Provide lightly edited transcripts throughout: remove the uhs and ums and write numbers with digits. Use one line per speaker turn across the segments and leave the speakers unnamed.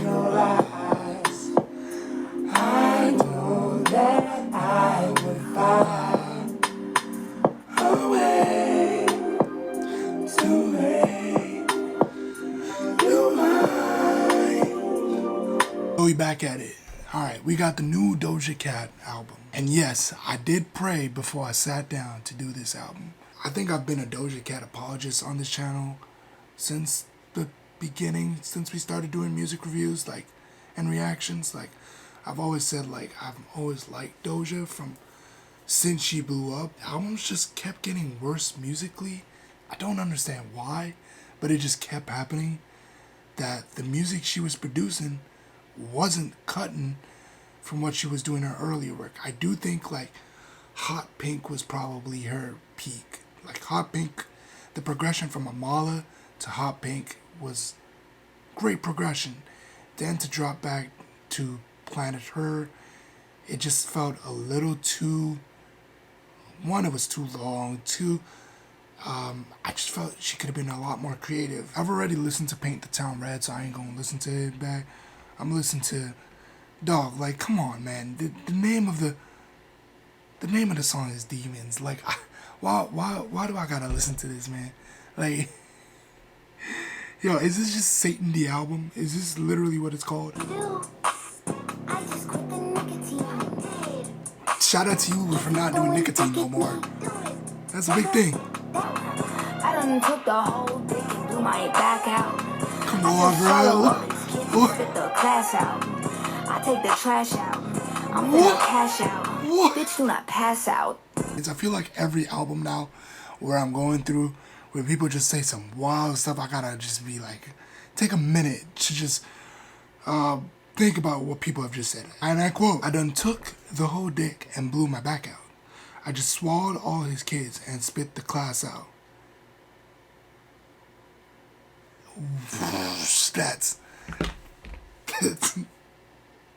no lies. I know that I would find a way to make you mine. So we back at it. Alright, we got the new Doja Cat album. And yes, I did pray before I sat down to do this album. I think I've been a Doja Cat apologist on this channel since the beginning, since we started doing music reviews, like, and reactions. Like, I've always said, like, I've always liked Doja from since she blew up. The albums just kept getting worse musically. I don't understand why, but it just kept happening. That the music she was producing wasn't cutting from what she was doing in her earlier work. I do think, like, Hot Pink was probably her peak. Like, Hot Pink, the progression from Amala to Hot Pink was great progression. Then to drop back to Planet Her, it just felt a little too, one, it was too long, two, I just felt she could have been a lot more creative. I've already listened to Paint the Town Red, so I ain't gonna listen to it back. I'm listening to, dog, like, come on, man. The name of the song is Demons. Like, why do I gotta listen to this, man? Like, yo, is this just Satan the album? Is this literally what it's called?
I just quit the nicotine.
Shout out to you for not doing nicotine no more. That's a big thing.
I done took the whole dick and blew my back out.
Come on, bro.
Fit the class out. I take the trash out. I'm gonna cash out. Bitch, do not pass out.
I feel like every album now where I'm going through, where people just say some wild stuff, I gotta just be like, take a minute to just think about what people have just said. And I quote, I done took the whole dick and blew my back out. I just swallowed all his kids and spit the class out. That's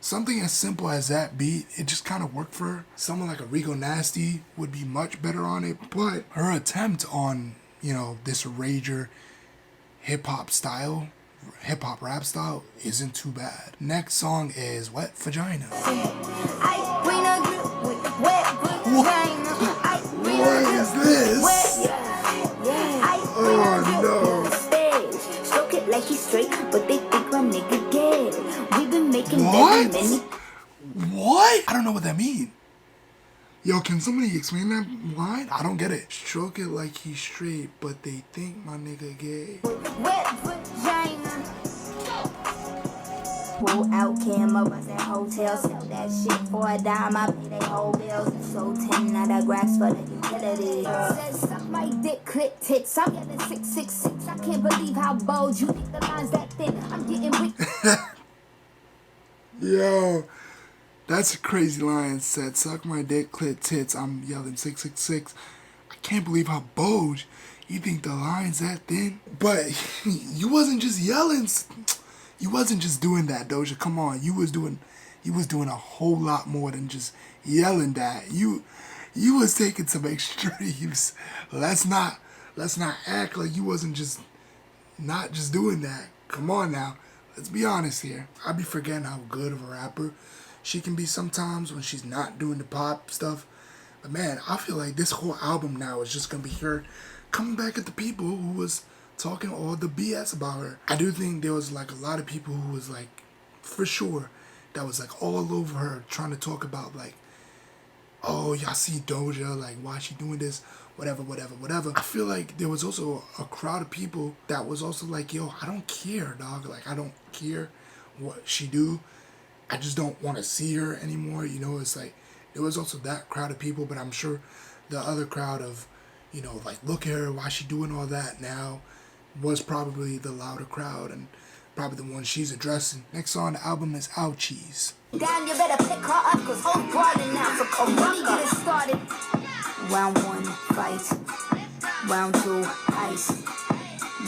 something as simple as that beat, it just kind of worked for her. Someone like a Rico Nasty would be much better on it, but her attempt on, you know, this rager hip-hop style, hip-hop rap style, isn't too bad. Next song is Wet Vagina. What is this? Oh no.
Stroke it like he's straight, but they think my nigga dead. We've been making
what?
many.
What? I don't know what that means. Yo, can somebody explain that line? I don't get it. Stroke it like he's straight, but they think my nigga gay.
Wet vagina. Pull out camera, bust that hotel, sell that shit for a dime. I pay they whole bills. So 10 out of racks for the utility. Says suck my dick, clit tits. I'm getting 666. I can't believe how bold you think the lines that thin. I'm getting weak.
Yo, that's a crazy line. Said suck my dick, clit tits. I'm yelling 666. I can't believe how bold you think the line's that thin. But you wasn't just yelling. You wasn't just doing that, Doja. Come on, you was doing a whole lot more than just yelling that. You was taking some extremes. Let's not act like you wasn't just not just doing that. Come on now, let's be honest here. I be forgetting how good of a rapper she can be sometimes when she's not doing the pop stuff. But man, I feel like this whole album now is just gonna be her coming back at the people who was talking all the BS about her. I do think there was like a lot of people who was like, for sure, that was like all over her trying to talk about like, oh, y'all see Doja, like why is she doing this, whatever. I feel like there was also a crowd of people that was also like, yo, I don't care, dog. Like I don't care what she do. I just don't want to see her anymore. You know, it's like, there was also that crowd of people, but I'm sure the other crowd of, you know, like, look at her, why is she doing all that now, was probably the louder crowd and probably the one she's addressing. Next song on the album is Ouchies.
Damn, you better pick her up, cause whole garden now, so come let me get it started. Round 1, fight. Round 2, ice.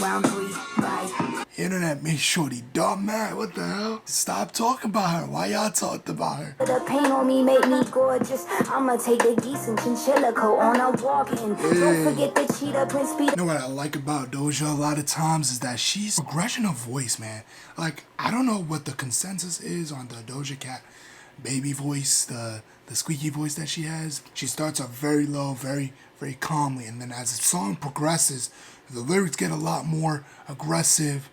round 3, bye.
Internet made Shorty dumb mad. What the hell? Stop talking about her. Why y'all talked about her?
The paint on me made me gorgeous. I'ma take the geese and chinchilla coat on a walk-in. Don't forget the cheetah prince Peter.
You know what I like about Doja a lot of times is that she's progression of voice, man. Like, I don't know what the consensus is on the Doja Cat baby voice, the squeaky voice that she has. She starts off very low, very calmly, and then as the song progresses, the lyrics get a lot more aggressive,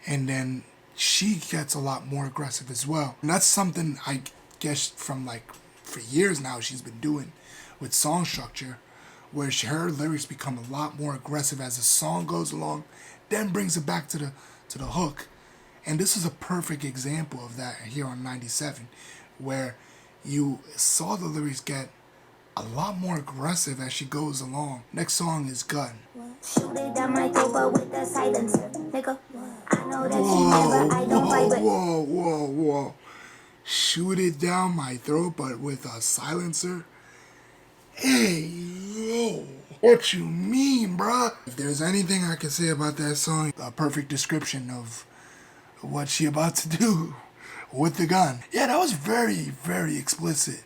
and then she gets a lot more aggressive as well. And that's something I guess from like for years now she's been doing with song structure, where her lyrics become a lot more aggressive as the song goes along, then brings it back to the hook. And this is a perfect example of that here on 97, where you saw the lyrics get a lot more aggressive as she goes along. Next song is Gun.
Shoot it down my throat, but with the silencer, nigga. I know that you never, I don't fight, but
Whoa. Shoot it down my throat, but with a silencer? Hey, yo. What you mean, bruh? If there's anything I can say about that song, a perfect description of what she about to do with the gun. Yeah, that was very explicit.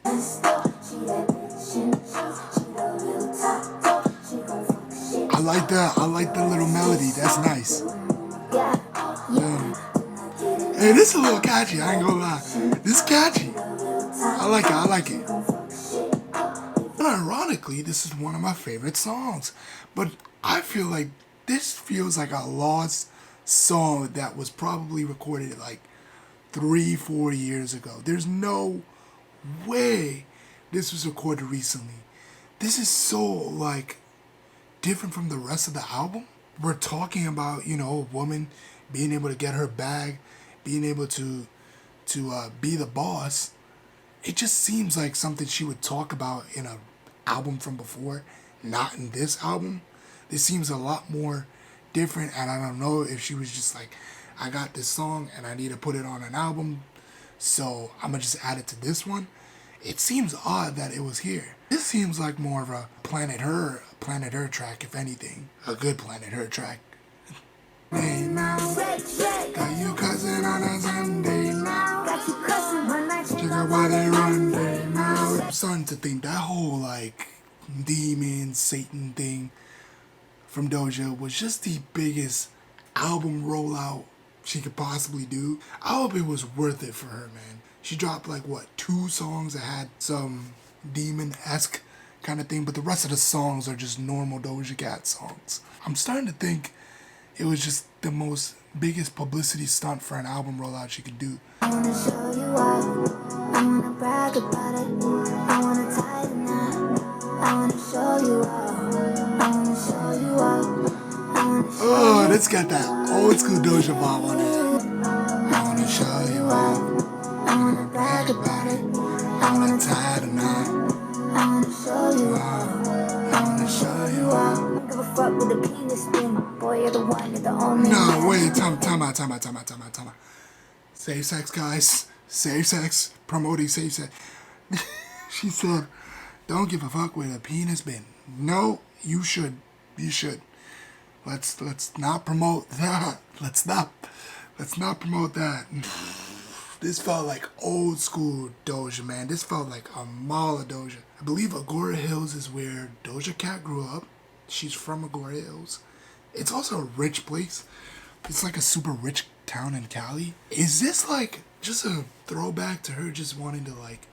I like that. I like the little melody. That's nice. Yeah. Hey, this is a little catchy. I ain't gonna lie. This is catchy. I like it. And ironically, this is one of my favorite songs. But I feel like this feels like a lost song that was probably recorded like 3-4 years ago. There's no way this was recorded recently. This is so like different from the rest of the album. We're talking about, you know, a woman being able to get her bag, being able to be the boss. It just seems like something she would talk about in an album from before, not in this album. This seems a lot more different, and I don't know if she was just like, I got this song and I need to put it on an album, so I'm gonna just add it to this one. It seems odd that it was here. This seems like more of a Planet Her track, if anything. A good Planet Her track. Hey now, got you cussing on a Sunday now.
got you cussing when I
Check out why they run day now. I'm starting to think that whole like demon Satan thing from Doja was just the biggest album rollout she could possibly do. I hope it was worth it for her, man. She dropped like what, 2 songs that had some demon-esque kind of thing, but the rest of the songs are just normal Doja Cat songs. I'm starting to think it was just the most biggest publicity stunt for an album rollout she could do.
I wanna show you off. I wanna brag about it. I wanna tie the knot. I wanna show you off. I wanna show you off. I wanna show
Oh, let's get that old school Doja vibe on it. I wanna show you off.
I wanna brag about it.
I wanna tie the knot.
I wanna show you off.
I wanna show you off.
Don't give a fuck with the penis thing. Boy, you're the one, you're the only.
No, wait, time out. Safe sex, guys. Safe sex. Promoting safe sex. She said, don't give a fuck with a penis bin. No, you should. You should. Let's not promote that. Let's not promote that. This felt like old school Doja, man. This felt like a mall of Doja. I believe Agora Hills is where Doja Cat grew up. She's from Agora Hills. It's also a rich place. It's like a super rich town in Cali. Is this like just a throwback to her just wanting to like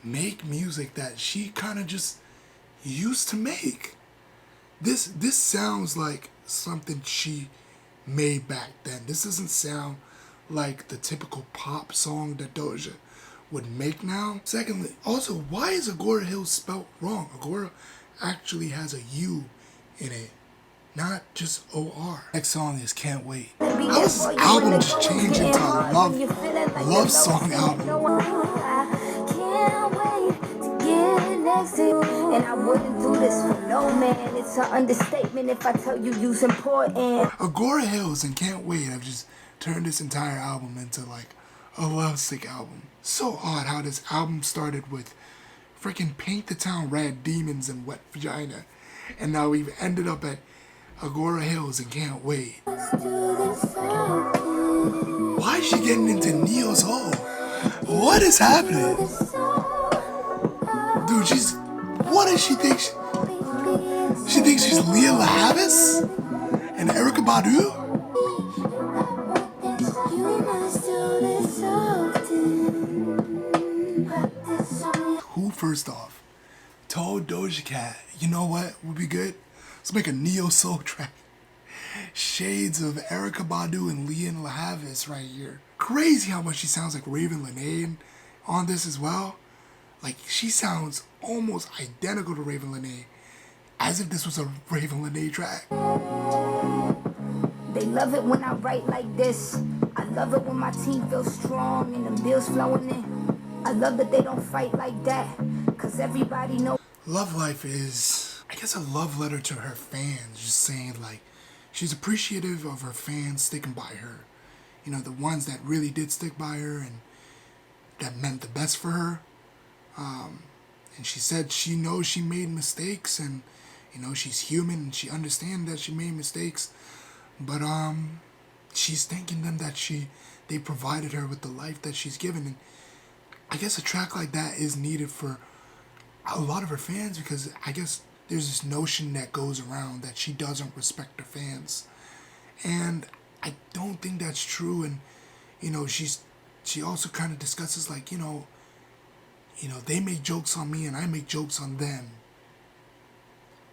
make music that she kind of just used to make? This sounds like something she made back then. This doesn't sound like the typical pop song that Doja would make now. Secondly, also, why is Agora Hills spelt wrong? Agora actually has a U in it, not just O-R. Next song is Can't Wait. How is this album just change into a love song album?
Can't wait to get next to you. And I wouldn't do this for no man. It's an understatement if I tell you you's important.
Agora Hills and Can't Wait have just turned this entire album into like a lovesick album. So odd how this album started with freaking Paint the Town Red, Demons, and Wet Vagina. And now we've ended up at Agora Hills and Can't Wait. Why is she getting into Neo's hole? What is happening? Dude, what does she think? She thinks she's Leah LaHavis and Erykah Badu? Who first off told Doja Cat, you know what would be good? Let's make a neo soul track. Shades of Erykah Badu and Leah LaHavis right here. Crazy how much she sounds like Raven Lenae on this as well. Like, she sounds almost identical to Raven Lenae, as if this was a Raven Lenae track.
They love it when I write like this. I love it when my team feels strong and the bills flowing in. I love that they don't fight like that, cause everybody knows.
Love Life is, I guess, a love letter to her fans, just saying like, she's appreciative of her fans sticking by her. You know, the ones that really did stick by her and that meant the best for her. And she said she knows she made mistakes and, you know, she's human and she understands that she made mistakes. But she's thanking them that they provided her with the life that she's given. And I guess a track like that is needed for a lot of her fans, because I guess there's this notion that goes around that she doesn't respect her fans. And I don't think that's true. And, you know, she also kind of discusses like, you know, they make jokes on me and I make jokes on them.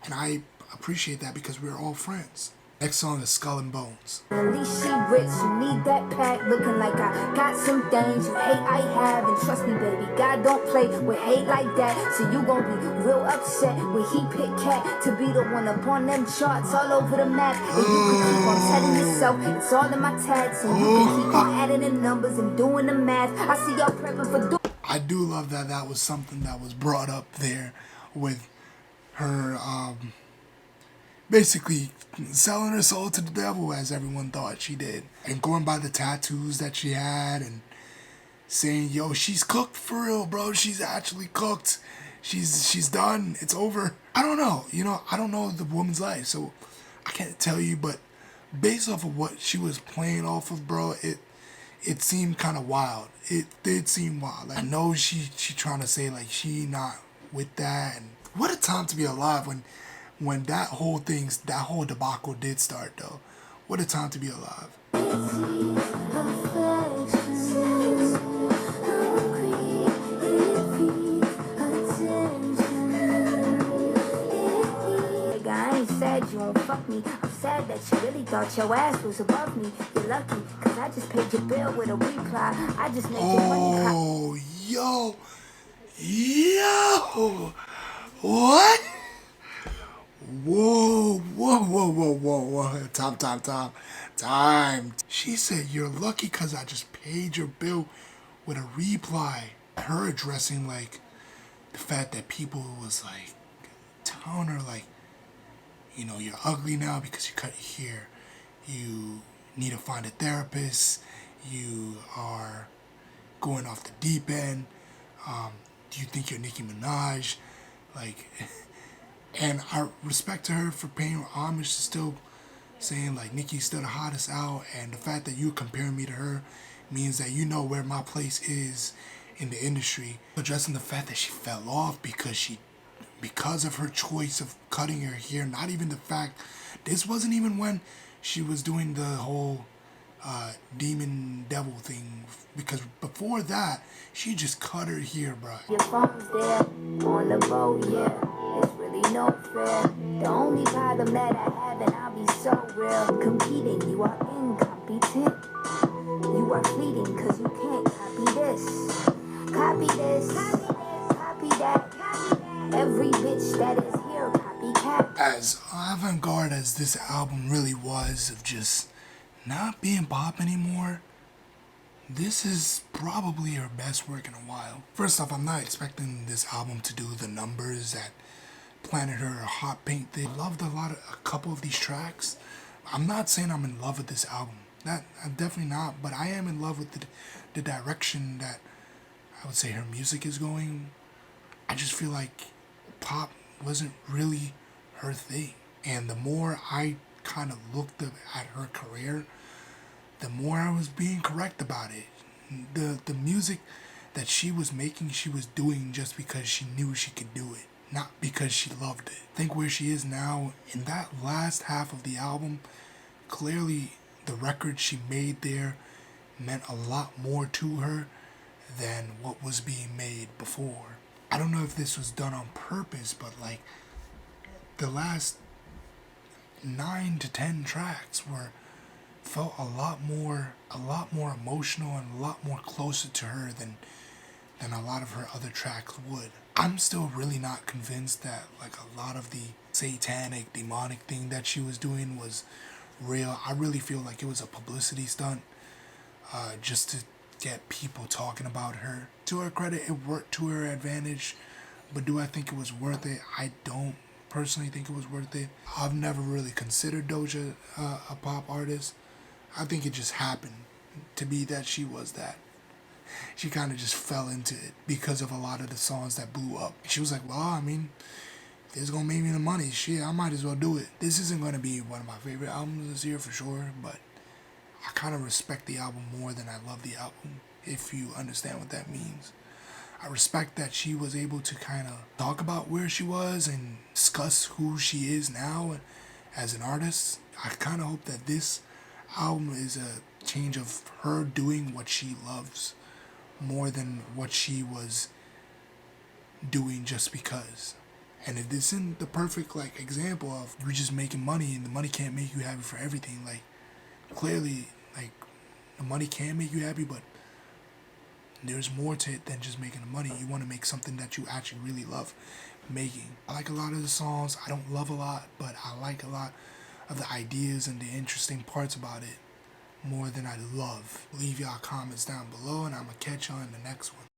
And I appreciate that because we're all friends. Next song is Skull and Bones.
At least she rich, you need that pack. Looking like I got some things you hate I have. And trust me, baby, God don't play with hate like that. So you gon' be real upset when he pick Cat to be the one up on them charts all over the map. And you can keep on telling yourself it's all in my tags. And you can keep on adding the numbers and doing the math. I see y'all prepping for
I do love that that was something that was brought up there with her basically selling her soul to the devil, as everyone thought she did, and going by the tattoos that she had and saying, yo, she's cooked for real, bro, she's actually cooked, she's done, it's over. I don't know, I don't know the woman's life, so I can't tell you, but based off of what she was playing off of, bro, it seemed kind of wild. It did seem wild. Like, I know she trying to say like she not with that, and what a time to be alive when that whole debacle did start though. What a time to be alive.
Sad you won't fuck me. I'm sad that you really thought your ass was above me. You're lucky, cause I just paid your bill with a reply. I just made your money cry.
Oh, yo, what? Whoa. Time. She said, you're lucky cause I just paid your bill with a reply. Her addressing like the fact that people was like telling her like, you're ugly now because you cut your hair. You need to find a therapist. You are going off the deep end. Do you think you're Nicki Minaj? Like, and I respect to her for paying homage to still saying like Nicki's still the hottest out, and the fact that you compare me to her means that you know where my place is in the industry. Addressing the fact that she fell off because of her choice of cutting her hair, not even the fact, this wasn't even when she was doing the whole demon devil thing, because before that, she just cut her hair, bro.
Your phone's there on the boat, yeah, it's really no fair. The only problem that I have, and I'll be so real, competing, you are incompetent. You are fleeting, cause you can't copy this. Copy this, copy that. Every bitch that is here, copycat.
As avant-garde as this album really was, of just not being pop anymore, this is probably her best work in a while. First off, I'm not expecting this album to do the numbers that planted her a hot pink thing. I loved a couple of these tracks. I'm not saying I'm in love with this album. That I'm definitely not, but I am in love with the direction that I would say her music is going. I just feel like pop wasn't really her thing. And the more I kind of looked at her career, the more I was being correct about it. The music that she was making, she was doing just because she knew she could do it, not because she loved it. Think where she is now in that last half of the album. Clearly, the record she made there meant a lot more to her than what was being made before. I don't know if this was done on purpose, but like the last 9 to 10 tracks were felt a lot more emotional and a lot more closer to her than a lot of her other tracks would. I'm still really not convinced that like a lot of the satanic, demonic thing that she was doing was real. I really feel like it was a publicity stunt, just to get people talking about her. To her credit, it worked to her advantage, but do I think it was worth it? I don't personally think it was worth it. I've never really considered Doja a pop artist. I think it just happened to be that she was that. She kind of just fell into it because of a lot of the songs that blew up. She was like, well, I mean, if this is going to make me the money, shit, I might as well do it. This isn't going to be one of my favorite albums this year for sure, but I kind of respect the album more than I love the album, if you understand what that means. I respect that she was able to kind of talk about where she was and discuss who she is now as an artist. I kind of hope that this album is a change of her doing what she loves more than what she was doing just because. And if this isn't the perfect like example of you're just making money and the money can't make you happy for everything, like clearly like the money can make you happy, but there's more to it than just making the money. You want to make something that you actually really love making. I like a lot of the songs. I don't love a lot, but I like a lot of the ideas and the interesting parts about it more than I love. Leave y'all comments down below, and I'm going to catch y'all in the next one.